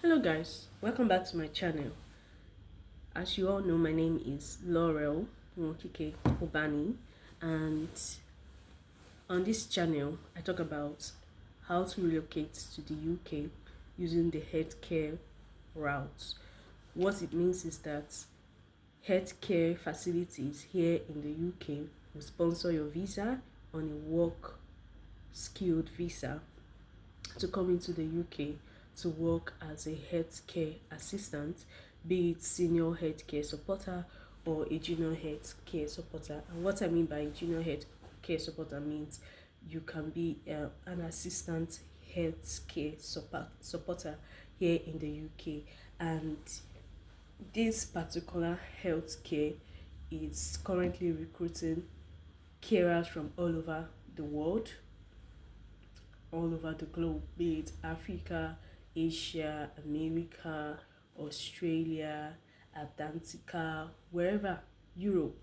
Hello guys, welcome back to my channel. As you all know, my name is Laurel Nwokike Obani, and on this channel I talk about how to relocate to the UK using the healthcare route. What it means is that healthcare facilities here in the UK will sponsor your visa on a work skilled visa to come into the UK to work as a healthcare assistant, be it senior healthcare supporter or a junior healthcare supporter. And what I mean by junior healthcare supporter means you can be an assistant healthcare supporter here in the UK. And this particular healthcare is currently recruiting carers from all over the globe, be it Africa, Asia, America, Australia, Antarctica, wherever, Europe,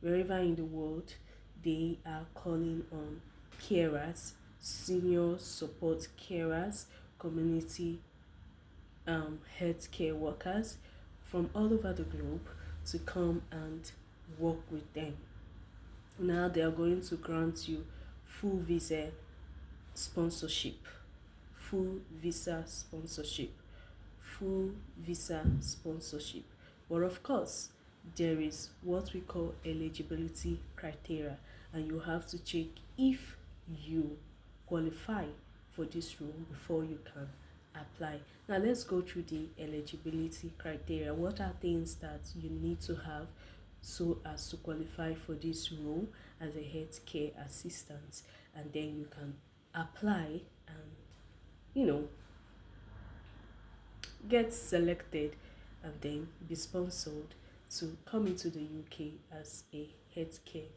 wherever in the world, they are calling on carers, senior support carers, community healthcare workers from all over the globe to come and work with them. Now they are going to grant you full visa sponsorship, full visa sponsorship, full visa sponsorship. But of course, there is what we call eligibility criteria, and you have to check if you qualify for this role before you can apply. Now let's go through the eligibility criteria. What are things that you need to have so as to qualify for this role as a healthcare assistant, and then you can apply and you know get selected and then be sponsored to come into the UK as a healthcare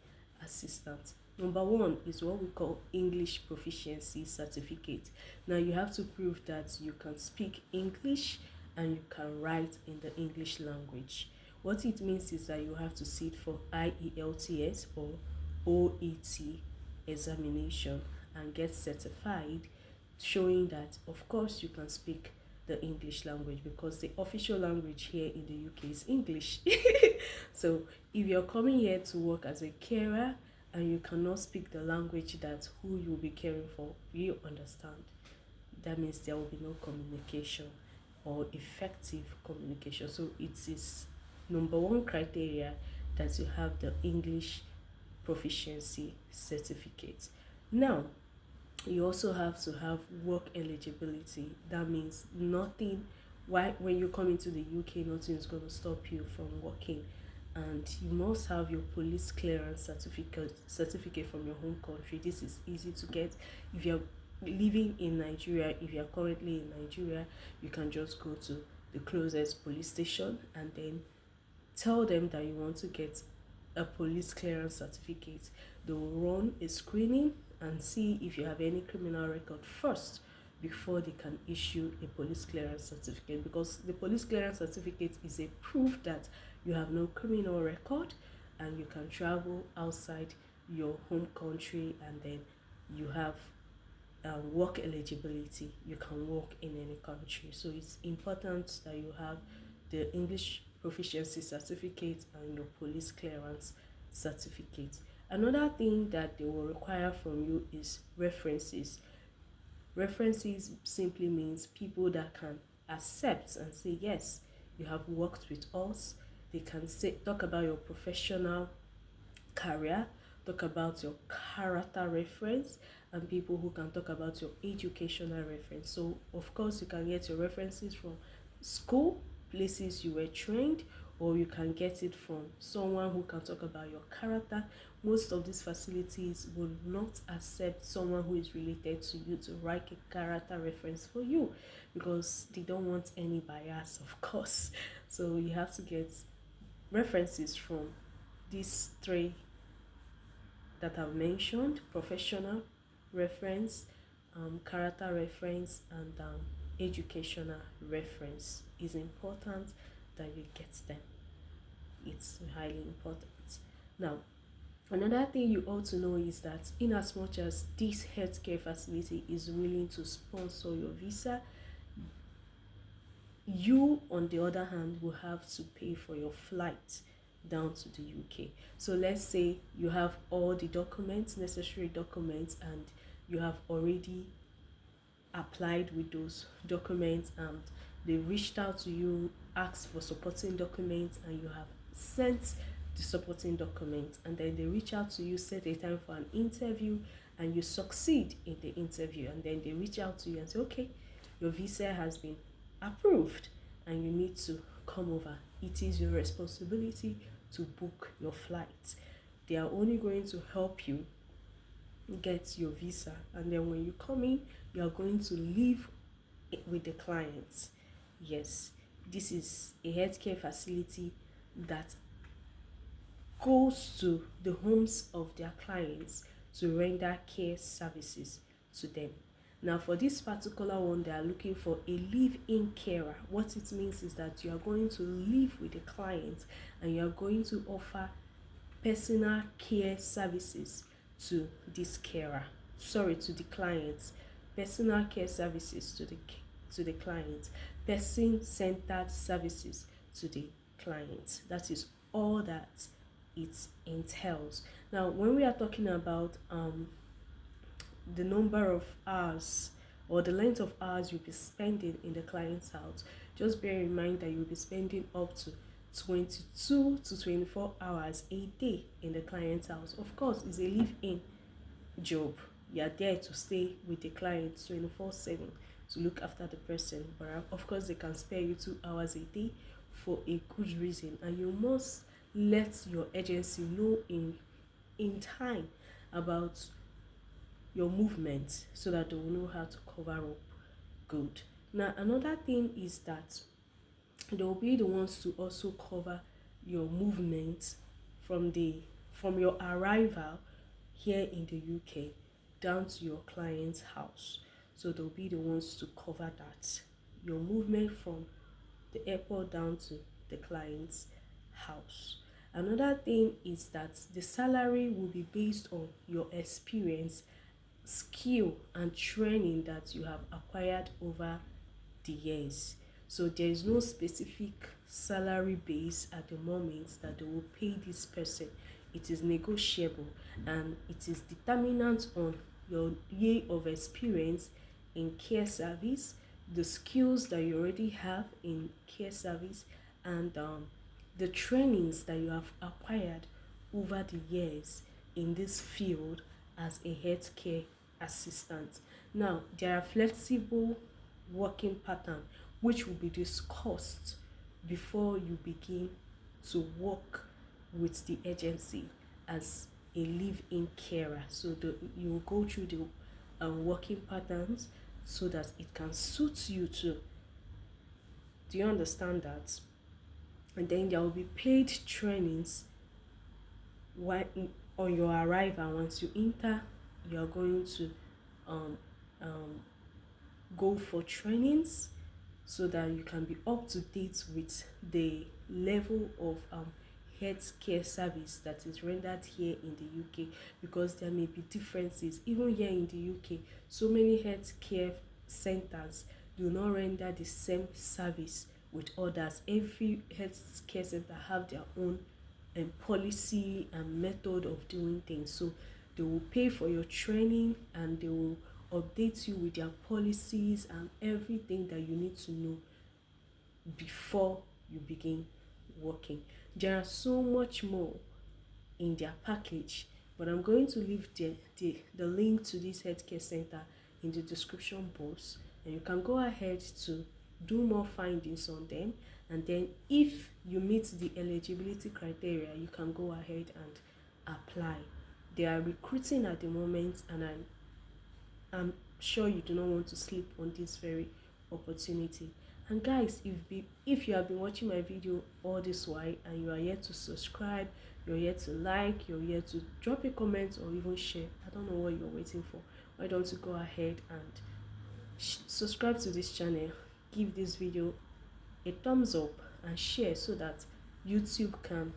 assistant. Number one is what we call English proficiency certificate. Now you have to prove that you can speak English and you can write in the English language. What it means is that you have to sit for IELTS or OET examination and get certified, showing that of course you can speak the English language, because the official language here in the UK is English. So if you're coming here to work as a carer and you cannot speak the language that who you'll be caring for, you understand, that means there will be no communication or effective communication. So it is number one criteria that you have the English proficiency certificate. Now you also have to have work eligibility. That means nothing, why when you come into the UK, nothing is going to stop you from working. And you must have your police clearance certificate from your home country. This is easy to get. If you're living in Nigeria, if you're currently in Nigeria, you can just go to the closest police station and then tell them that you want to get a police clearance certificate. They will run a screening and see if you have any criminal record first before they can issue a police clearance certificate, because the police clearance certificate is a proof that you have no criminal record and you can travel outside your home country, and then you have work eligibility. You can work in any country. So it's important that you have the English proficiency certificate and your police clearance certificate. Another thing that they will require from you is references. References simply means people that can accept and say, yes, you have worked with us. They can talk about your professional career, talk about your character reference, and people who can talk about your educational reference. So of course you can get your references from school, places you were trained, or you can get it from someone who can talk about your character. Most of these facilities will not accept someone who is related to you to write a character reference for you, because they don't want any bias, of course. So you have to get references from these three that I've mentioned: professional reference, character reference, and educational reference. Is important that you get them. It's highly important. Now, another thing you ought to know is that in as much as this healthcare facility is willing to sponsor your visa, You, on the other hand, will have to pay for your flight down to the UK. So let's say you have all the documents, necessary documents, and you have already applied with those documents, and they reached out to you, asked for supporting documents, and you have sent the supporting documents, and then they reach out to you, set a time for an interview, and you succeed in the interview, and then they reach out to you and say, okay, your visa has been approved and you need to come over. It is your responsibility to book your flight. They are only going to help you get your visa, and then when you come in, you are going to live with the clients. Yes, this is a healthcare facility that goes to the homes of their clients to render care services to them. Now, for this particular one, they are looking for a live-in carer. What it means is that you are going to live with the client and you are going to offer personal care services to this carer. Sorry, to the clients. Personal care services to the client. Person-centered services to the client. That is all that it entails. Now, when we are talking about the number of hours or the length of hours you'll be spending in the client's house, just bear in mind that you'll be spending up to 22 to 24 hours a day in the client's house. Of course, it's a live-in job. You are there to stay with the client 24/7 to look after the person. But of course, they can spare you 2 hours a day for a good reason, and you must let your agency know in time about your movement so that they will know how to cover up good. Now, another thing is that they will be the ones to also cover your movement from your arrival here in the UK down to your client's house. So they'll be the ones to cover that. Your movement from the airport down to the client's house. Another thing is that the salary will be based on your experience, skill, and training that you have acquired over the years. So there is no specific salary base at the moment that they will pay this person. It is negotiable and it is determinant on your year of experience in care service, the skills that you already have in care service, and the trainings that you have acquired over the years in this field as a healthcare assistant. Now, there are flexible working pattern which will be discussed before you begin to work with the agency as a live-in carer. So you will go through the working patterns so that it can suit you too. Do you understand that? And then there will be paid trainings on your arrival. Once you enter, you are going to um, um, go for trainings so that you can be up to date with the level of healthcare service that is rendered here in the UK, because there may be differences even here in the UK. So many healthcare centers do not render the same service with others. Every healthcare center have their own policy and method of doing things. So they will pay for your training and they will update you with their policies and everything that you need to know before you begin working. There are so much more in their package, but I'm going to leave the link to this healthcare center in the description box, and you can go ahead to do more findings on them. And then if you meet the eligibility criteria, you can go ahead and apply. They are recruiting at the moment, and I'm sure you do not want to sleep on this very opportunity. And guys, if you have been watching my video all this while and you are yet to subscribe, you're yet to like, you're yet to drop a comment or even share, I don't know what you're waiting for. Why don't you go ahead and subscribe to this channel, give this video a thumbs up and share so that YouTube can,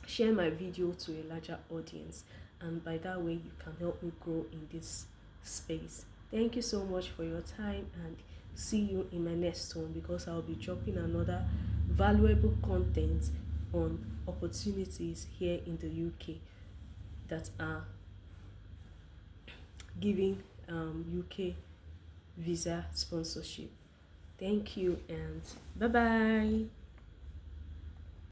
share my video to a larger audience, and by that way you can help me grow in this space. Thank you so much for your time, and see you in my next one, because I'll be dropping another valuable content on opportunities here in the UK that are giving UK visa sponsorship. Thank you, and bye bye.